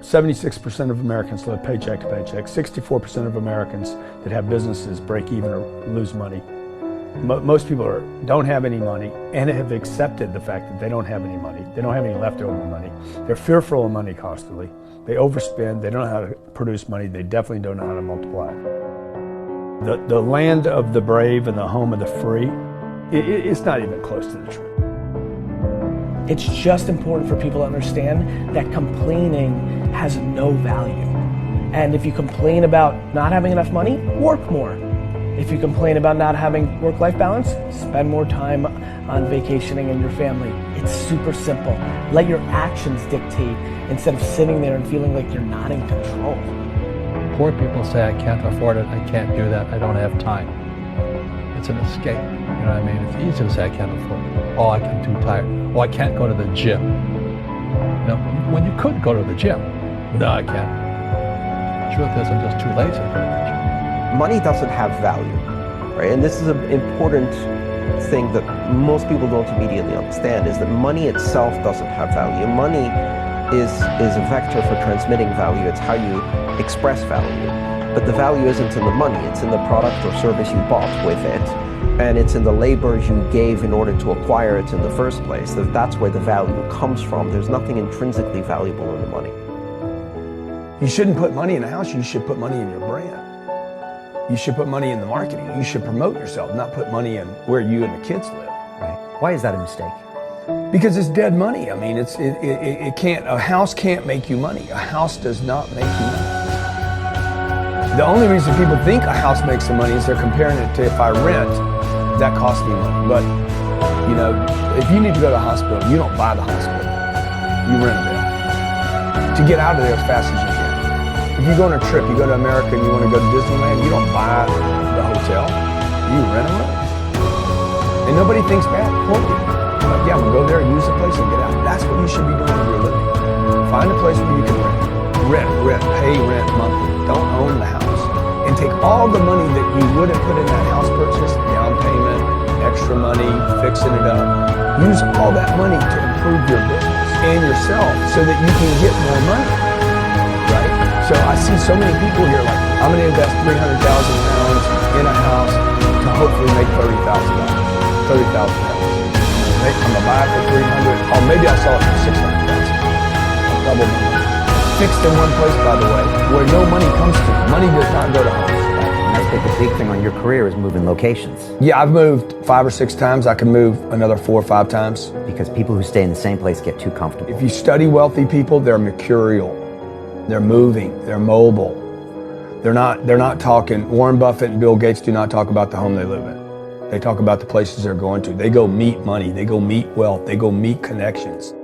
76% of Americans live paycheck to paycheck. 64% of Americans that have businesses break even or lose money. Most people don't have any money and have accepted the fact that they don't have any money. They don't have any leftover money. They're fearful of money constantly. They overspend. They don't know how to produce money. They definitely don't know how to multiply it. The land of the brave and the home of the free, it's not even close to the truth. It's just important for people to understand that complaining has no value. And if you complain about not having enough money, work more. If you complain about not having work-life balance, spend more time on vacationing and your family. It's super simple. Let your actions dictate instead of sitting there and feeling like you're not in control. Poor people say, I can't afford it, I can't do that, I don't have time. It's an escape, you know what I mean? It's easy to say I can't afford it. Oh, I'm too tired. Oh, I can't go to the gym. You know, when you could go to the gym. No, I can't. The truth is, I'm just too lazy to go to the gym. Money doesn't have value, right? And this is an important thing that most people don't immediately understand, is that money itself doesn't have value. Money is a vector for transmitting value. It's how you express value. But the value isn't in the money, it's in the product or service you bought with it. And it's in the labor you gave in order to acquire it in the first place. That's where the value comes from. There's nothing intrinsically valuable in the money. You shouldn't put money in a house, you should put money in your brand. You should put money in the marketing. You should promote yourself, not put money in where you and the kids live. Right. Why is that a mistake? Because it's dead money. I mean, it can't, a house can't make you money. A house does not make you money. The only reason people think a house makes them money is they're comparing it to if I rent, that costs me money. But, you know, if you need to go to the hospital, you don't buy the hospital. You rent it there. To get out of there as fast as you can. If you go on a trip, you go to America and you want to go to Disneyland, you don't buy the hotel. You rent a room. And nobody thinks bad for you. Like, yeah, I'm going to go there and use the place and get out. That's what you should be doing with your living. Find a place where you can rent. Pay rent monthly. Don't own the house. And take all the money that you would have put in that house purchase, down payment, extra money, fixing it up. Use all that money to improve your business and yourself so that you can get more money, right? So I see so many people here like, I'm going to invest £300,000 in a house to hopefully make $30,000. I'm going to buy it for $300,000, or maybe I'll sell it for $600,000. I'll double my money. Fixed in one place, by the way, where no money comes to. Money does not go to homes. And I think the big thing on your career is moving locations. Yeah, I've moved 5 or 6 times. I can move another 4 or 5 times. Because people who stay in the same place get too comfortable. If you study wealthy people, they're mercurial. They're moving. They're mobile. They're not talking. Warren Buffett and Bill Gates do not talk about the home they live in. They talk about the places they're going to. They go meet money. They go meet wealth. They go meet connections.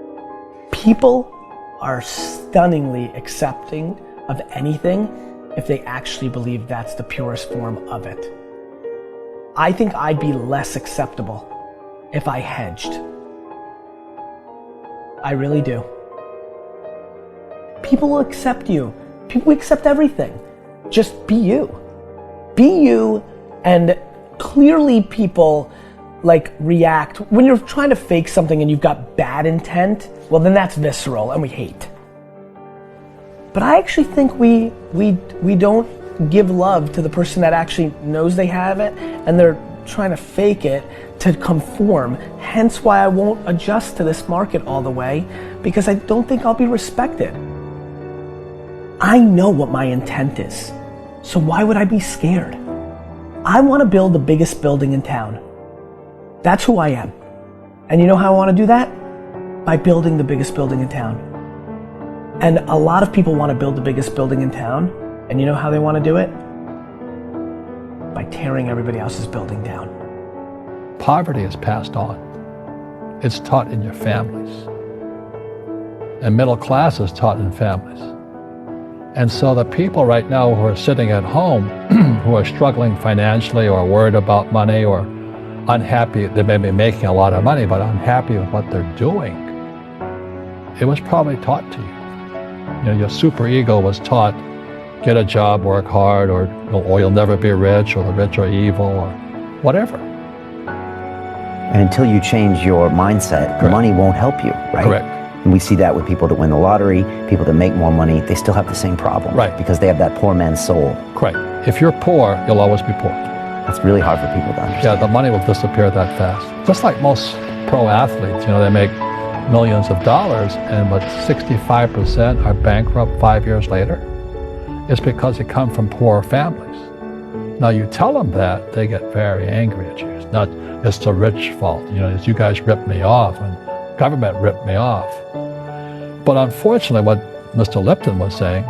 People are stunningly accepting of anything if they actually believe that's the purest form of it. I think I'd be less acceptable if I hedged. I really do. People will accept you. People accept everything. Just be you. Be you, and clearly people react. When you're trying to fake something and you've got bad intent, well then that's visceral and we hate. But I actually think we don't give love to the person that actually knows they have it and they're trying to fake it to conform. Hence why I won't adjust to this market all the way, because I don't think I'll be respected. I know what my intent is, so why would I be scared? I want to build the biggest building in town. That's who I am. And you know how I want to do that? By building the biggest building in town. And a lot of people want to build the biggest building in town, and you know how they want to do it? By tearing everybody else's building down. Poverty is passed on. It's taught in your families. And middle class is taught in families. And so the people right now who are sitting at home, who are struggling financially or worried about money or unhappy, they may be making a lot of money, but unhappy with what they're doing, it was probably taught to you. You know, your superego was taught, get a job, work hard, or you'll never be rich, or the rich are evil, or whatever. And until you change your mindset, Correct. Money won't help you, right? Correct. And we see that with people that win the lottery, people that make more money, they still have the same problem. Right. Because they have that poor man's soul. Right. If you're poor, you'll always be poor. That's really hard for people to understand. Yeah, the money will disappear that fast. Just like most pro athletes, they make millions of dollars, and but 65% are bankrupt 5 years later. It's because they come from poor families. Now you tell them that, they get very angry at you. It's not, it's the rich fault. It's you guys ripped me off, and government ripped me off. But unfortunately, what Mr. Lipton was saying,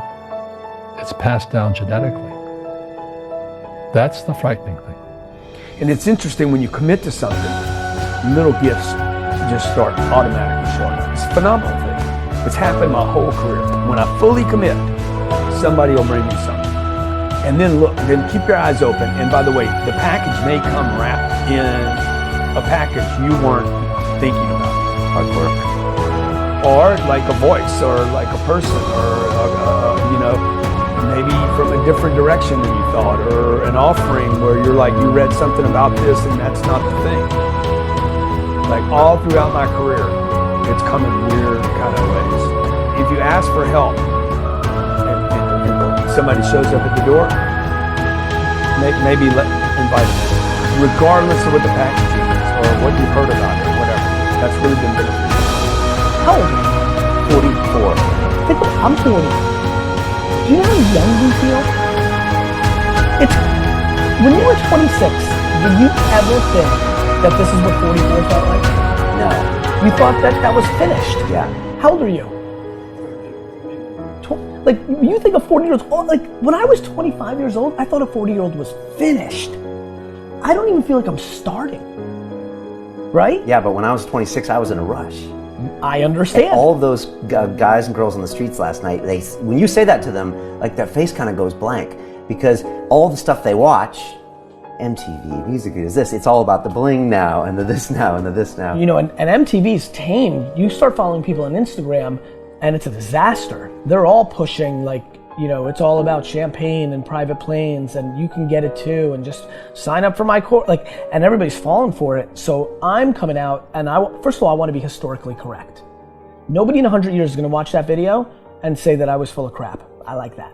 it's passed down genetically. That's the frightening thing. And it's interesting when you commit to something, little gifts just start automatically showing up. It's a phenomenal thing. It's happened my whole career. When I fully commit, somebody will bring me something. And then look, then keep your eyes open. And by the way, the package may come wrapped in a package you weren't thinking about. Hard work. Or like a voice, or like a person, or maybe from a different direction than you thought, or an offering where you're like, you read something about this and that's not the thing. Like all throughout my career, it's come in weird kind of ways. If you ask for help and somebody shows up at the door, maybe invite them, regardless of what the package is or what you've heard about it or whatever. That's really been beneficial. How old are you? 44. I'm 40. Do you know how young you feel? When you were 26, did you ever think that this is what 44 felt like? No. You thought that was finished? Yeah. How old are you? Like, you think a 40-year-old, like, when I was 25 years old, I thought a 40-year-old was finished. I don't even feel like I'm starting. Right? Yeah, but when I was 26, I was in a rush. I understand. And all of those guys and girls on the streets last night, when you say that to them, like their face kind of goes blank, because all the stuff they watch, MTV, music is this, it's all about the bling now, and the this now, and the this now. And MTV's tamed. You start following people on Instagram, and it's a disaster. They're all pushing, like, it's all about champagne and private planes, and you can get it too, and just sign up for my course, and everybody's falling for it. So I'm coming out, and first of all, I want to be historically correct. Nobody in 100 years is going to watch that video and say that I was full of crap. I like that,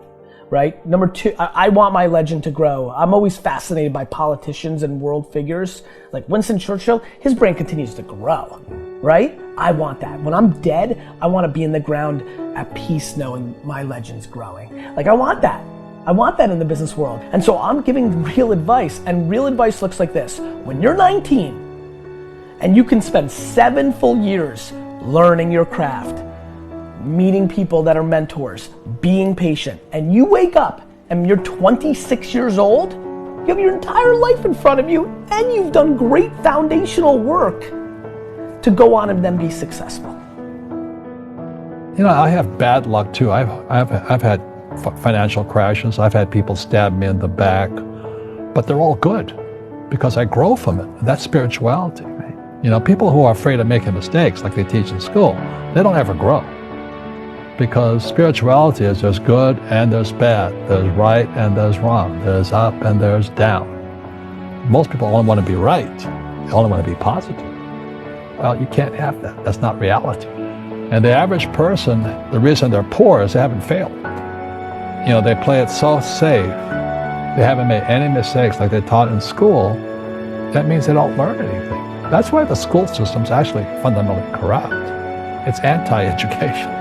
right? Number two, I want my legend to grow. I'm always fascinated by politicians and world figures. Like Winston Churchill, his brain continues to grow, right? I want that. When I'm dead, I want to be in the ground at peace knowing my legend's growing. Like, I want that. I want that in the business world. And so I'm giving real advice, and real advice looks like this. When you're 19 and you can spend 7 full years learning your craft, meeting people that are mentors, being patient, and you wake up and you're 26 years old, you have your entire life in front of you, and you've done great foundational work to go on and then be successful. I have bad luck too. I've had financial crashes. I've had people stab me in the back, but they're all good because I grow from it. That's spirituality. Right? People who are afraid of making mistakes, like they teach in school, they don't ever grow. Because spirituality is there's good and there's bad, there's right and there's wrong, there's up and there's down. Most people only want to be right. They only want to be positive. Well, you can't have that. That's not reality. And the average person, the reason they're poor is they haven't failed. They play it so safe. They haven't made any mistakes like they taught in school. That means they don't learn anything. That's why the school system's actually fundamentally corrupt. It's anti-education.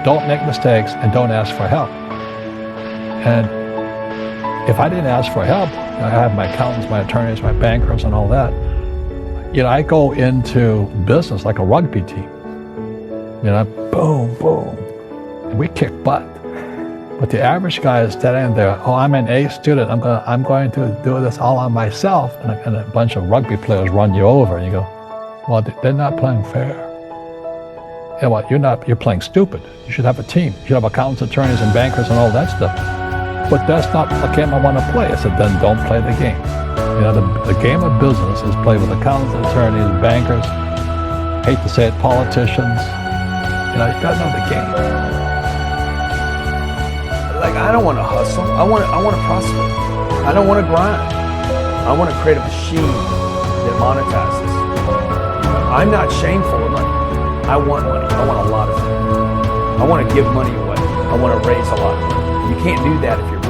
Don't make mistakes and don't ask for help. And if I didn't ask for help, I have my accountants, my attorneys, my bankers, and all that. I go into business like a rugby team. Boom, boom, and we kick butt. But the average guy is standing there, I'm an A student, I'm going to do this all on myself, and a bunch of rugby players run you over, and you go, well, they're not playing fair. You know what, you're playing stupid. You should have a team. You should have accountants, attorneys, and bankers, and all that stuff. But that's not the game I want to play. I said, then don't play the game. The game of business is played with accountants, attorneys, bankers, hate to say it, politicians. You gotta know the game. Like, I don't want to hustle. I want to prosper. I don't want to grind. I want to create a machine that monetizes. I'm not shameful of money. I want money. I want a lot of money. I want to give money away. I want to raise a lot of money. You can't do that if you're